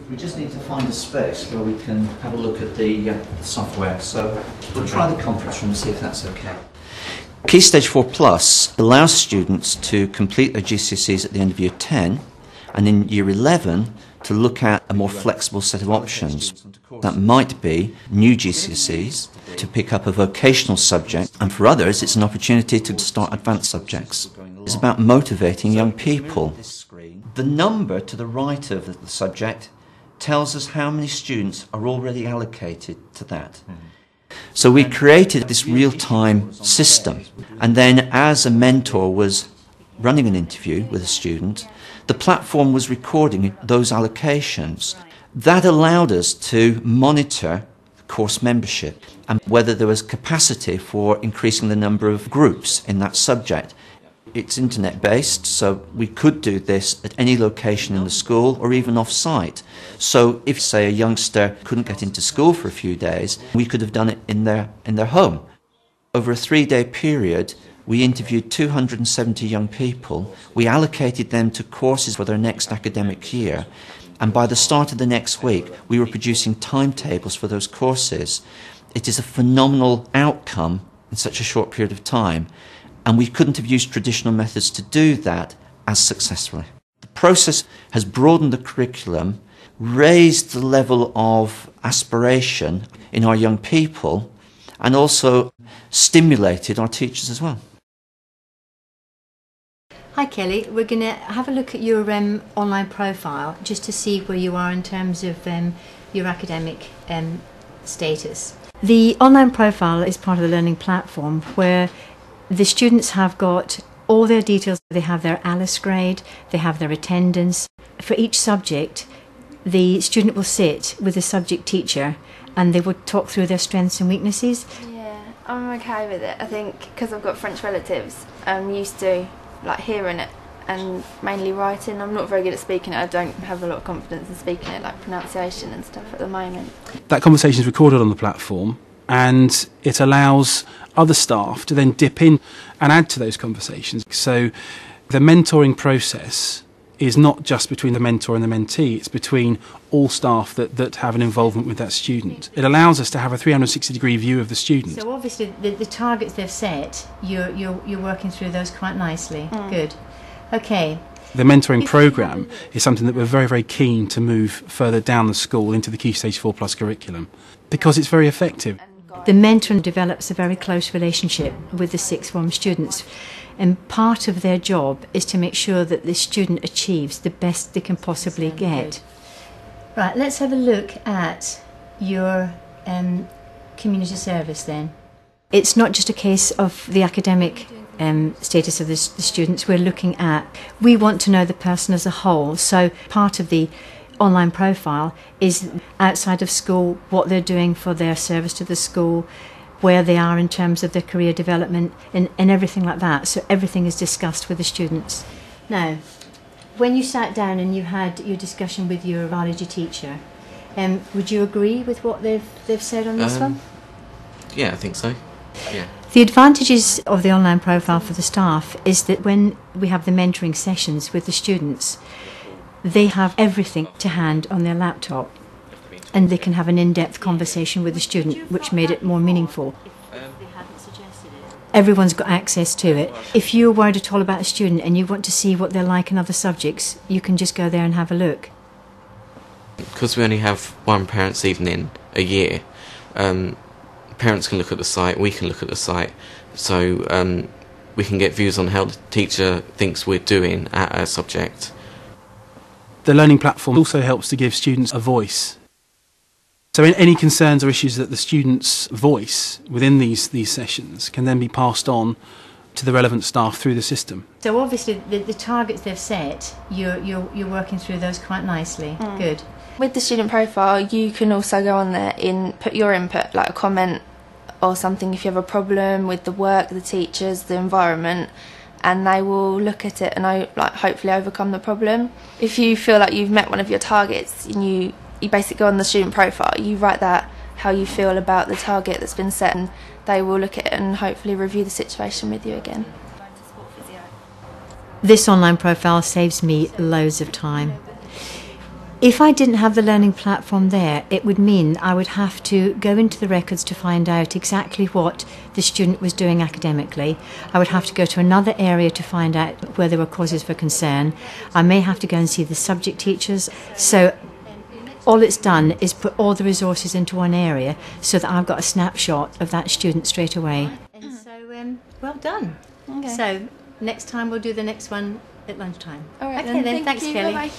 We just need to find a space where we can have a look at the software. So we'll try the conference room and see if that's okay. Key Stage 4 Plus allows students to complete their GCSEs at the end of Year 10 and in Year 11 to look at a more flexible set of options. That might be new GCSEs, to pick up a vocational subject, and for others it's an opportunity to start advanced subjects. It's about motivating young people. The number to the right of the subject tells us how many students are already allocated to that. So we created this real-time system, and then as a mentor was running an interview with a student, the platform was recording those allocations. That allowed us to monitor course membership and whether there was capacity for increasing the number of groups in that subject. It's internet-based, so we could do this at any location in the school or even off-site. So if, say, a youngster couldn't get into school for a few days, we could have done it in their home. Over a 3-day period, we interviewed 270 young people. We allocated them to courses for their next academic year. And by the start of the next week, we were producing timetables for those courses. It is a phenomenal outcome in such a short period of time. And we couldn't have used traditional methods to do that as successfully. The process has broadened the curriculum, raised the level of aspiration in our young people, and also stimulated our teachers as well. Hi Kelly, we're going to have a look at your online profile just to see where you are in terms of your academic status. The online profile is part of the learning platform where the students have got all their details. They have their ALICE grade, they have their attendance. For each subject, the student will sit with a subject teacher and they will talk through their strengths and weaknesses. Yeah, I'm okay with it. I think because I've got French relatives, I'm used to hearing it and mainly writing. I'm not very good at speaking it. I don't have a lot of confidence in speaking it, like pronunciation and stuff at the moment. That conversation is recorded on the platform and it allows other staff to then dip in and add to those conversations. So the mentoring process is not just between the mentor and the mentee, it's between all staff that have an involvement with that student. It allows us to have a 360-degree view of the student. So obviously the targets they've set, you're working through those quite nicely. Good. Okay. The mentoring programme is something that we're very, very keen to move further down the school into the Key Stage 4 Plus curriculum because it's very effective. The mentor develops a very close relationship with the sixth form students, and part of their job is to make sure that the student achieves the best they can possibly get. Right, let's have a look at your community service then. It's not just a case of the academic status of the students. We want to know the person as a whole, so part of the online profile is outside of school, what they're doing for their service to the school, where they are in terms of their career development and everything like that. So everything is discussed with the students. Now, when you sat down and you had your discussion with your biology teacher, would you agree with what they've said on this one? Yeah, I think so. Yeah. The advantages of the online profile for the staff is that when we have the mentoring sessions with the students, they have everything to hand on their laptop and they can have an in-depth conversation with the student, which made it more meaningful. Everyone's got access to it. If you're worried at all about a student and you want to see what they're like in other subjects, you can just go there and have a look. Because we only have one parents' evening a year, parents can look at the site, we can look at the site, so we can get views on how the teacher thinks we're doing at a subject. The learning platform also helps to give students a voice. So any concerns or issues that the students voice within these sessions can then be passed on to the relevant staff through the system. So obviously the targets they've set, you're working through those quite nicely. Good. With the student profile, you can also go on there and put your input, like a comment or something if you have a problem with the work, the teachers, the environment, and they will look at it and hopefully overcome the problem. If you feel like you've met one of your targets and you basically go on the student profile, you write that how you feel about the target that's been set, and they will look at it and hopefully review the situation with you again. This online profile saves me loads of time. If I didn't have the learning platform there, it would mean I would have to go into the records to find out exactly what the student was doing academically. I would have to go to another area to find out where there were causes for concern. I may have to go and see the subject teachers. So all it's done is put all the resources into one area so that I've got a snapshot of that student straight away. And so, well done. Okay. So next time we'll do the next one at lunchtime. All right, okay then, thank thanks you. Kelly. Bye-bye.